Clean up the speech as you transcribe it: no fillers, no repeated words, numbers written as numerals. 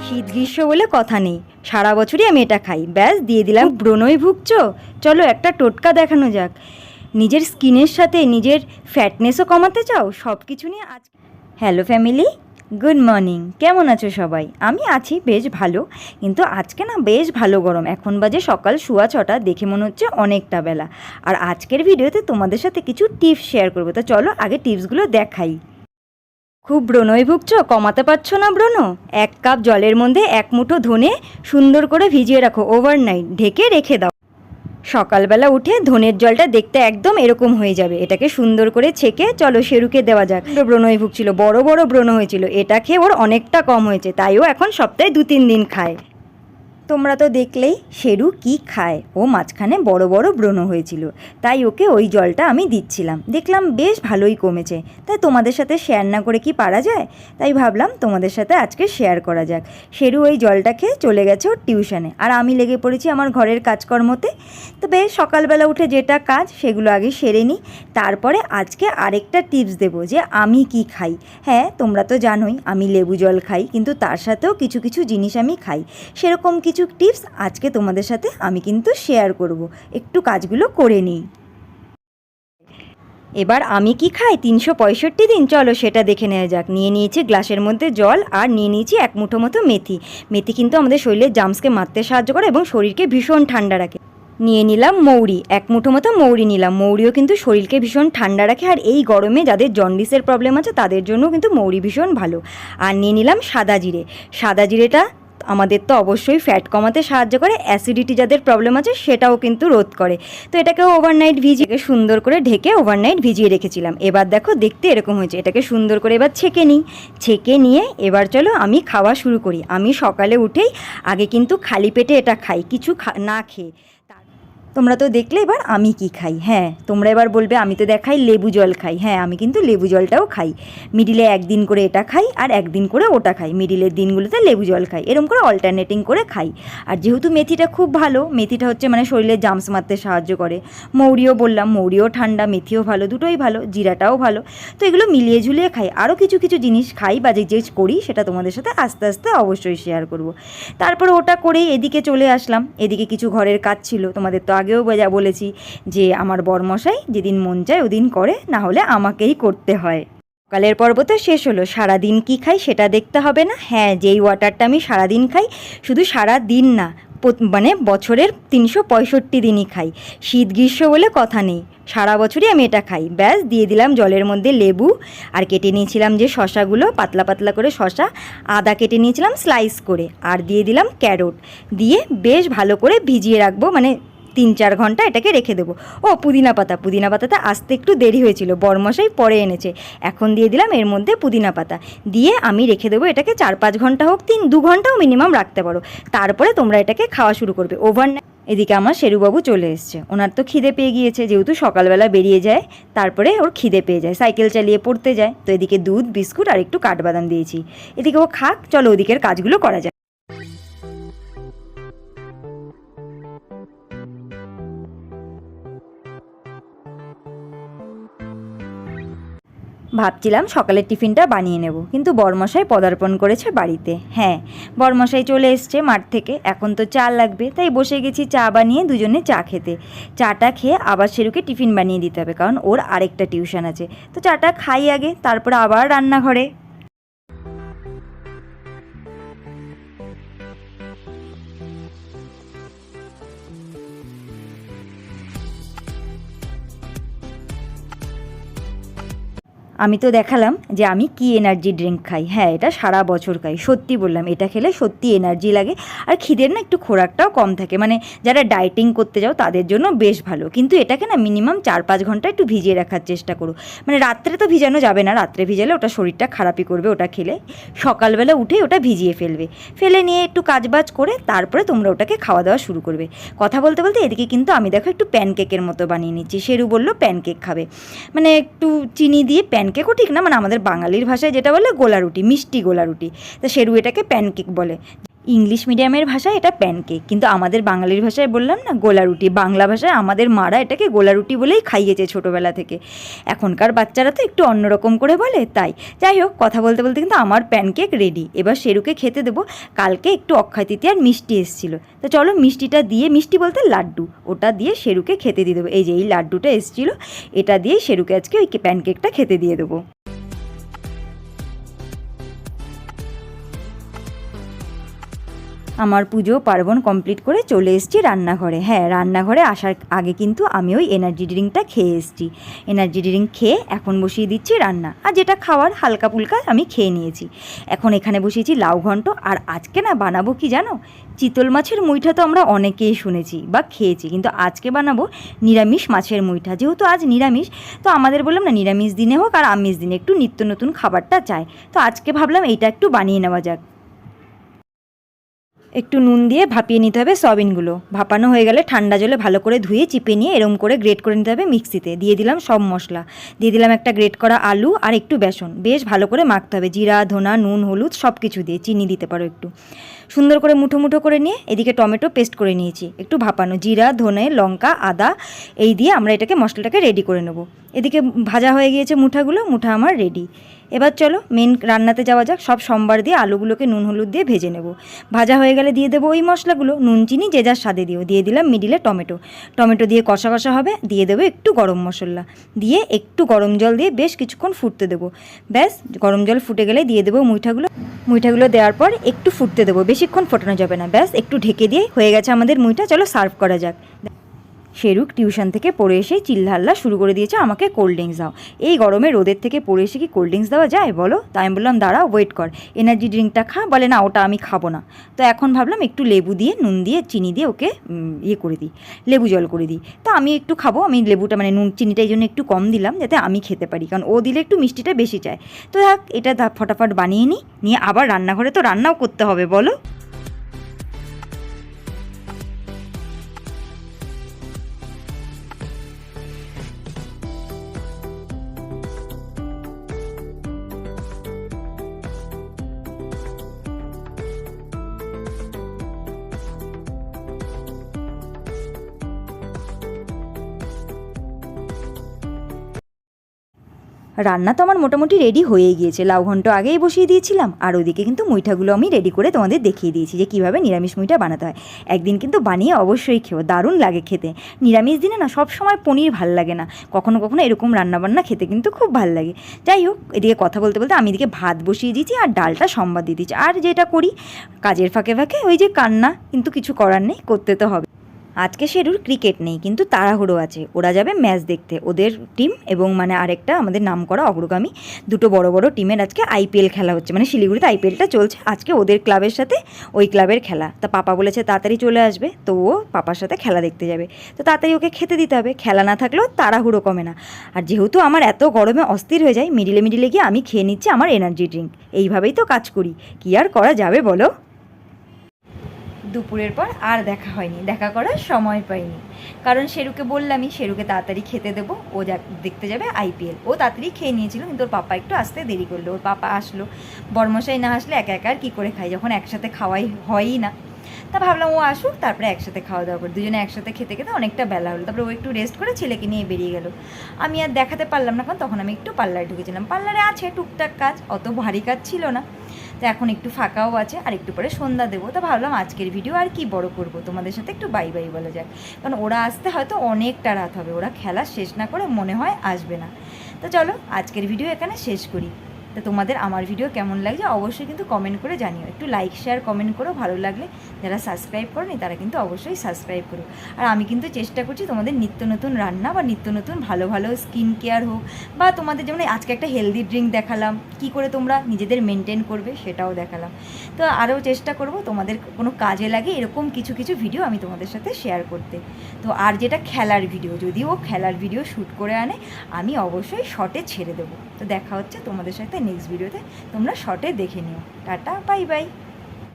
শীত গ্রীষ্ম বলে কথা নেই, সারা বছরই আমি এটা খাই। ব্যাস দিয়ে দিলাম। ব্রণই ভুগছো, চলো একটা টোটকা দেখানো যাক। নিজের স্কিনের সাথে নিজের ফ্যাটনেসও কমাতে চাও, সব কিছু নিয়ে আজ। Hello family, good morning. কেমন আছো সবাই? আমি আছি বেশ ভালো, কিন্তু আজকে না বেশ ভালো গরম। এখন বাজে সকাল 6:15, দেখে মনে হচ্ছে অনেকটা বেলা। আর আজকের ভিডিওতে তোমাদের সাথে কিছু টিপস শেয়ার করবো। তো চলো আগে টিপসগুলো দেখাই। খুব ব্রণই ভুগছো, কমাতে পারছো না ব্রণ? 1 কাপ জলের মধ্যে 1 মুঠো ধনে সুন্দর করে ভিজিয়ে রাখো, ওভারনাইট ঢেকে রেখে দাও। সকালবেলা উঠে ধনের জলটা দেখতে একদম এরকম হয়ে যাবে। এটাকে সুন্দর করে ছেঁকে চলো শেরুকে দেওয়া যাক। ব্রণই ভুগছিল, বড় বড় ব্রণ হয়েছিল, এটা খেয়ে ওর অনেকটা কম হয়েছে, তাই ও এখন সপ্তাহে 2-3 দিন খায়। তোমরা তো দেখলেই শেরু কি খায়। ও মাঝখানে বড় বড় ব্রণ হয়েছিল, তাই ওকে ওই জলটা আমি দিচ্ছিলাম। দেখলাম বেশ ভালোই কমেছে, তাই তোমাদের সাথে শেয়ার না করে কি পারা যায়? তাই ভাবলাম তোমাদের সাথে আজকে শেয়ার করা যাক। শেরু ওই জলটা খেয়ে চলে গেছে ওর টিউশনে, আর আমি লেগে পড়েছি আমার ঘরের কাজকর্মতে। তো বেশ সকালবেলা উঠে যেটা কাজ সেগুলো আগে সেরে নিই, তারপরে আজকে আরেকটা টিপস দেবো যে আমি কি খাই। হ্যাঁ, তোমরা তো জানোই আমি লেবু জল খাই, কিন্তু তার সাথেও কিছু কিছু জিনিস আমি খাই। সেরকম কিছু টিপস আজকে তোমাদের সাথে আমি কিন্তু শেয়ার করব। একটু কাজগুলো করে নিই। এবার আমি কি খাই 365 দিন, চলো সেটা দেখে নেওয়া যাক। নিয়ে নিয়েছি গ্লাসের মধ্যে জল, আর নিয়ে নিয়েছি 1 মুঠো মতো মেথি। মেথি কিন্তু আমাদের শরীরের জার্মসকে মারতে সাহায্য করে এবং শরীরকে ভীষণ ঠান্ডা রাখে। নিয়ে নিলাম মৌরি, 1 মুঠো মতো মৌরি নিলাম। মৌরিও কিন্তু শরীরকে ভীষণ ঠান্ডা রাখে, আর এই গরমে যাদের জন্ডিসের প্রবলেম আছে তাদের জন্য কিন্তু মৌরি ভীষণ ভালো। আর নিয়ে নিলাম সাদা জিরে। সাদা জিরেটা আমাদের তো অবশ্যই ফ্যাট কমাতে সাহায্য করে, অ্যাসিডিটি যাদের প্রবলেম আছে সেটাও কিন্তু রোধ করে। তো এটাকে ওভারনাইট ভিজিয়ে সুন্দর করে ঢেকে ওভারনাইট ভিজিয়ে রেখেছিলাম। এবার দেখো দেখতে এরকম হয়েছে। এটাকে সুন্দর করে এবার ছেঁকে নিই। ছেঁকে নিয়ে এবার চলো আমি খাওয়া শুরু করি। আমি সকালে উঠেই আগে কিন্তু খালি পেটে এটা খাই, কিছু না খেয়ে। তোমরা তো দেখলে এবার আমি কি খাই। হ্যাঁ, তোমরা এবার বলবে আমি তো দেখাই লেবু জল খাই। হ্যাঁ, আমি কিন্তু লেবু জলটাও খাই। মিডিলে একদিন করে এটা খাই আর একদিন করে ওটা খাই। মিডিলের দিনগুলোতে লেবু জল খাই, এরকম করে অল্টারনেটিং করে খাই। আর যেহেতু মেথিটা খুব ভালো, মেথিটা হচ্ছে মানে শরীরের জার্মস মারতে সাহায্য করে। মৌরিও বললাম, মৌরিও ঠান্ডা, মেথিও ভালো, দুটোই ভালো, জিরাটাও ভালো। তো এগুলো মিলিয়ে ঝুলিয়ে খাই। আরও কিছু কিছু জিনিস খাই বা যে করি সেটা তোমাদের সাথে আস্তে আস্তে অবশ্যই শেয়ার করব। তারপরে ওটা করেই এদিকে চলে আসলাম। এদিকে কিছু ঘরের কাজ ছিল। তোমাদের তো আগেও বলেছি যে আমার বরমশাই যেদিন মন চায় ওদিন করে, না হলে আমাকেই করতে হয়। সকালের পর্ব তো শেষ হলো। সারাদিন কি খাই সেটা দেখতে হবে না? হ্যাঁ, যেই ওয়াটারটা আমি সারাদিন খাই, শুধু সারা দিন না, মানে বছরের 365 দিনই খাই। শীত গ্রীষ্ম বলে কথা নেই, সারা বছরই আমি এটা খাই। ব্যাস দিয়ে দিলাম জলের মধ্যে লেবু, আর কেটে নিয়েছিলাম যে শশাগুলো পাতলা পাতলা করে শশা, আদা কেটে নিয়েছিলাম স্লাইস করে, আর দিয়ে দিলাম ক্যারট। দিয়ে বেশ ভালো করে ভিজিয়ে রাখবো, মানে 3-4 ঘন্টা এটাকে রেখে দেবো। ও পুদিনা পাতা, পুদিনা পাতাটা আসতে একটু দেরি হয়েছিল, বরমশাই পরে এনেছে। এখন দিয়ে দিলাম এর মধ্যে পুদিনা পাতা, দিয়ে আমি রেখে দেবো এটাকে 4-5 ঘন্টা হোক, 2 ঘন্টাও মিনিমাম রাখতে পারো। তারপরে তোমরা এটাকে খাওয়া শুরু করবে ওভারনাইট। এদিকে আমার শেরুবাবু চলে এসছে। ওনার তো খিদে পেয়ে গিয়েছে, যেহেতু সকালবেলা বেরিয়ে যায়, তারপরে ওর খিদে পেয়ে যায়, সাইকেল চালিয়ে পড়তে যায়। তো এদিকে দুধ, বিস্কুট আর একটু কাঠবাদাম দিয়েছি। এদিকে ও খাক, চলো ওদিকের কাজগুলো করা যায়। ভাবছিলাম সকালের টিফিনটা বানিয়ে নেব, কিন্তু বরমশাই পদার্পণ করেছে বাড়িতে। হ্যাঁ, বরমশাই চলে এসছে মাঠ থেকে, এখন তো চা লাগবে, তাই বসে গেছি চা বানিয়ে দুজনে চা খেতে। চাটা খেয়ে আবার শেরুকে টিফিন বানিয়ে দিতে হবে, কারণ ওর আরেকটা টিউশন আছে। তো চাটা খাই আগে, তারপরে আবার রান্নাঘরে। আমি তো দেখালাম যে আমি কি এনার্জি ড্রিঙ্ক খাই। হ্যাঁ, এটা সারা বছর খাই, সত্যি বললাম। এটা খেলে সত্যি এনার্জি লাগে, আর খিদের না একটু খোরাকটাও কম থাকে। মানে যারা ডায়েটিং করতে যাও তাদের জন্য বেশ ভালো, কিন্তু এটাকে না মিনিমাম 4-5 ঘন্টা একটু ভিজিয়ে রাখার চেষ্টা করো। মানে রাত্রে তো ভিজানো যাবে না, রাত্রে ভিজালে ওটা শরীরটা খারাপই করবে। ওটা খেলে সকালবেলা উঠে ওটা ভিজিয়ে ফেলবে, ফেলে নিয়ে একটু কাজবাজ করে তারপরে তোমরা ওটাকে খাওয়া দাওয়া শুরু করবে। কথা বলতে বলতে এদিকে কিন্তু আমি দেখো একটু প্যানকেকের মতো বানিয়ে নিচ্ছি। শেরু বললো প্যানকেক খাবে, মানে একটু চিনি দিয়ে প্যানকেকও ঠিক না, মানে আমাদের বাঙালির ভাষায় যেটা বলে গোলা রুটি, মিষ্টি গোলা রুটি। তো শেরু এটাকে প্যানকেক বলে। ইংলিশ মিডিয়ামের ভাষায় এটা প্যানকেক, কিন্তু আমাদের বাঙালির ভাষায় বললাম না গোলা রুটি, বাংলা ভাষায় আমাদের মারা এটাকে গোলা রুটি বলেই খাইয়েছে ছোটোবেলা থেকে। এখনকার বাচ্চারা তো একটু অন্যরকম করে বলে, তাই যাই হোক, কথা বলতে বলতে কিন্তু আমার প্যানকেক রেডি। এবার শেরুকে খেতে দেবো। কালকে একটু অক্ষয় তৃতীয়ার মিষ্টি এসেছিলো, তো চলো মিষ্টিটা দিয়ে, মিষ্টি বলতে লাড্ডু, ওটা দিয়ে শেরুকে খেতে দিয়ে দেবো। এই যে এই লাড্ডুটা এসেছিলো, এটা দিয়েই শেরুকে আজকে ওই প্যানকেকটা খেতে দিয়ে দেবো। আমার পুজো পার্বণ কমপ্লিট করে চলে এসেছি রান্নাঘরে। হ্যাঁ, রান্নাঘরে আসার আগে কিন্তু আমি ওই এনার্জি ড্রিঙ্কটা খেয়ে এসেছি। এনার্জি ড্রিঙ্ক খেয়ে এখন বসিয়ে দিচ্ছি রান্না, আর যেটা খাওয়ার হালকা ফুলকা আমি খেয়ে নিয়েছি। এখন এখানে বসিয়েছি লাউ ঘন্ট, আর আজকে না বানাবো কি জানো, চিতল মাছের মুইঠা তো আমরা অনেকেই শুনেছি বা খেয়েছি, কিন্তু আজকে বানাবো নিরামিষ মাছের মুইঠা। যেহেতু আজ নিরামিষ, তো আমাদের বললাম না নিরামিষ দিনে হোক আর আমিষ দিনে একটু নিত্য নতুন খাবারটা চাই, তো আজকে ভাবলাম এইটা একটু বানিয়ে নেওয়া যাক। একটু নুন দিয়ে ভাপিয়ে নিতে হবে সয়াবিনগুলো। ভাপানো হয়ে গেলে ঠান্ডা জলে ভালো করে ধুয়ে চিপে নিয়ে এরম করে গ্রেট করে নিতে হবে মিক্সিতে। দিয়ে দিলাম সব মশলা, দিয়ে দিলাম একটা গ্রেট করা আলু আর একটু বেসন। বেশ ভালো করে মাখতে হবে, জিরা ধনা নুন হলুদ সব কিছু দিয়ে, চিনি দিতে পারো একটু। সুন্দর করে মুঠো মুঠো করে নিয়ে এদিকে টমেটো পেস্ট করে নিয়েছি, একটু ভাপানো জিরা ধনে লঙ্কা আদা এই দিয়ে আমরা এটাকে মশলাটাকে রেডি করে নেব। এদিকে ভাজা হয়ে গিয়েছে মুঠাগুলো, মুঠা আমার রেডি। এবার চলো মেন রান্নাতে যাওয়া যাক। সব সোমবার দিয়ে আলুগুলোকে নুন হলুদ দিয়ে ভেজে নেব। ভাজা হয়ে গেলে দিয়ে দেবো ওই মশলাগুলো, নুন চিনি যে যার স্বাদে দিও। দিয়ে দিলাম মিডিলে টমেটো, টমেটো দিয়ে কষা কষা হবে। দিয়ে দেবো একটু গরম মশলা, দিয়ে একটু গরম জল দিয়ে বেশ কিছুক্ষণ ফুটতে দেবো। ব্যাস গরম জল ফুটে গেলে দিয়ে দেবো মুইঠাগুলো দেওয়ার পর একটু ফুটতে দেবো, বেশিক্ষণ ফোটানো যাবে না। ব্যাস একটু ঢেকে দিয়ে হয়ে গেছে আমাদের মুইঠা। চলো সার্ভ করা যাক। শেরুক টিউশন থেকে পড়ে এসে চিল্লাহাল্লা শুরু করে দিয়েছে, আমাকে কোল্ড ড্রিঙ্কস দাও। এই গরমে রোদের থেকে পড়ে এসে কি কোল্ড ড্রিঙ্কস দেওয়া যায় বলো? তাই আমি বললাম দাঁড়া ওয়েট কর, এনার্জি ড্রিঙ্কটা খা। বলে না ওটা আমি খাবো না। তো এখন ভাবলাম একটু লেবু দিয়ে নুন দিয়ে চিনি দিয়ে ওকে ইয়ে করে দিই, লেবু জল করে দিই। তো আমি একটু খাবো, আমি লেবুটা মানে নুন চিনিটা এই জন্য একটু কম দিলাম যাতে আমি খেতে পারি, কারণ ও দিলে একটু মিষ্টিটা বেশি চায়। তো দেখ এটা ফটাফট বানিয়ে নিয়ে আবার রান্নাঘরে তো রান্নাও করতে হবে বলো। রান্না তো আমার মোটামুটি রেডি হয়ে গিয়েছে, লাউ ঘন্ট আগেই বসিয়ে দিয়েছিলাম, আর ওইদিকে কিন্তু মুইঠাগুলো আমি রেডি করে তোমাদের দেখিয়ে দিয়েছি যে কীভাবে নিরামিষ মুইঠা বানাতে হয়। একদিন কিন্তু বানিয়ে অবশ্যই খেও, দারুণ লাগে খেতে। নিরামিষ দিনে না সব সময় পনির ভাল লাগে না, কখনো কখনো এরকম রান্নাবান্না খেতে কিন্তু খুব ভাল লাগে। যাই হোক, এদিকে কথা বলতে বলতে আমি এদিকে ভাত বসিয়ে দিয়েছি আর ডালটা সম্বাদ দিয়ে দিয়েছি। আর যেটা করি কাজের ফাঁকে ফাঁকে ওই যে কান্না, কিন্তু কিছু করার নেই, করতে তো হবে। আজকে শেরুর ক্রিকেট নেই, কিন্তু তাড়াহুড়ো আছে, ওরা যাবে ম্যাচ দেখতে। ওদের টিম এবং মানে আরেকটা আমাদের নাম করা অগ্রগামী দুটো বড় বড় টিমের আজকে আইপিএল খেলা হচ্ছে, মানে শিলিগুড়িতে আইপিএলটা চলছে আজকে ওদের ক্লাবের সাথে ওই ক্লাবের খেলা। তা পাপা বলেছে তাড়াতাড়ি চলে আসবে, তো ও পাপার সাথে খেলা দেখতে যাবে। তো তাড়াতাড়ি ওকে খেতে দিতে হবে, খেলা না থাকলেও তাড়াহুড়ো কমে না। আর যেহেতু আমার এত গরমে অস্থির হয়ে যায়, মিডিলে মিডিলে গিয়ে আমি খেয়ে নিচ্ছি আমার এনার্জি ড্রিঙ্ক। এইভাবেই তো কাজ করি, কি আর করা যাবে বলো। দুপুরের পর আর দেখা হয়নি, দেখা করার সময় পাইনি, কারণ শেরুকে বললামই শেরুকে তাড়াতাড়ি খেতে দেবো, ও দেখতে যাবে আইপিএল। ও তাড়াতাড়ি খেয়ে নিয়েছিল, কিন্তু ওর পাপা একটু আসতে দেরি করলো। ওর পাপা আসলো, বর্মশাই না আসলে একা একা আর কী করে খাই, যখন একসাথে খাওয়াই হয়ই না। তা ভাবলাম ও আসুক, তারপরে একসাথে খাওয়া দাওয়া করে দুজনে একসাথে খেতে খেতে অনেকটা বেলা হলো। তারপরে ও একটু রেস্ট করে ছেলেকে নিয়ে বেরিয়ে গেল। আমি আর দেখাতে পারলাম না, কারণ তখন আমি একটু পার্লারে ঢুকেছিলাম। পার্লারে আছে টুকটাক কাজ, অত ভারী কাজ ছিল না। তো এখন একটু ফাঁকাও আছে, আর একটু পরে সন্ধ্যা দেবো। তো ভাবলাম আজকের ভিডিও আর কি বড় করব, তোমাদের সাথে একটু বাই বাই বলা যাক, কারণ ওরা আসতে হয়তো অনেকটা রাত হবে, ওরা খেলা শেষ না করে মনে হয় আসবে না। তো চলো আজকের ভিডিও এখানে শেষ করি। তো তোমাদের আমার ভিডিও কেমন লাগছে অবশ্যই কিন্তু কমেন্ট করে জানিও, একটু লাইক শেয়ার কমেন্ট করো, ভালো লাগলে যারা সাবস্ক্রাইব করোনি তারা কিন্তু অবশ্যই সাবস্ক্রাইব করো। আর আমি কিন্তু চেষ্টা করছি তোমাদের নিত্য নতুন রান্না বা নিত্য নতুন ভালো ভালো স্কিন কেয়ার হোক, বা তোমাদের যেমন আজকে একটা হেলদি ড্রিঙ্ক দেখালাম, কি করে তোমরা নিজেদের মেনটেন করবে সেটাও দেখালাম। তো আরও চেষ্টা করব তোমাদের কোনো কাজে লাগে এরকম কিছু কিছু ভিডিও আমি তোমাদের সাথে শেয়ার করতে। তো আর যেটা খেলার ভিডিও, যদি ও খেলার ভিডিও শ্যুট করে আনে আমি অবশ্যই শর্টে ছেড়ে দেবো। তো দেখা হচ্ছে তোমাদের সাথে নেক্সট ভিডিওতে, তোমরা শর্টে দেখে নিও। Tata bye bye.